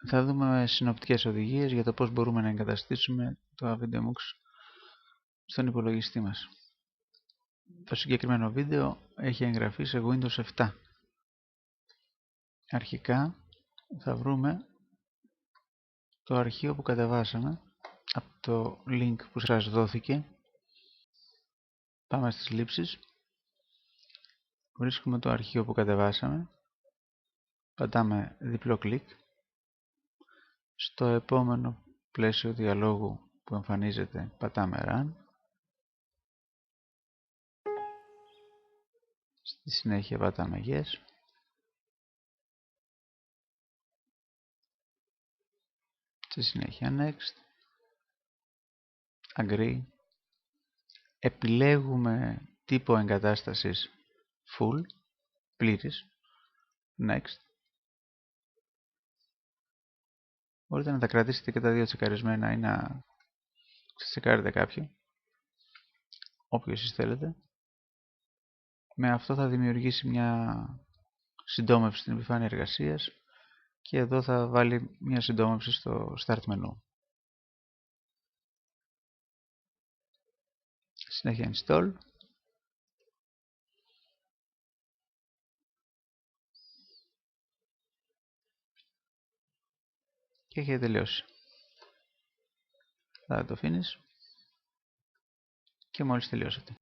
Θα δούμε συνοπτικές οδηγίες για το πώς μπορούμε να εγκαταστήσουμε το AvidMux στον υπολογιστή μας. Το συγκεκριμένο βίντεο έχει εγγραφεί σε Windows 7. Αρχικά θα βρούμε το αρχείο που κατεβάσαμε από το link που σας δόθηκε. Πάμε στις λήψεις. Βρίσκουμε το αρχείο που κατεβάσαμε. Πατάμε διπλό κλικ. Στο επόμενο πλαίσιο διαλόγου που εμφανίζεται πατάμε Run. Στη συνέχεια πατάμε Yes. Στη συνέχεια Next. Agree. Επιλέγουμε τύπο εγκατάστασης Full, πλήρης. Next. Μπορείτε να τα κρατήσετε και τα δύο τσεκαρισμένα ή να τσεκάρετε κάποιο, όποιο εσείς θέλετε. Με αυτό θα δημιουργήσει μια συντόμευση στην επιφάνεια εργασίας και εδώ θα βάλει μια συντόμευση στο Start μενού. Συνέχεια Install. Και έχει τελειώσει. Θα το αφήνεις και μόλις τελειώσετε.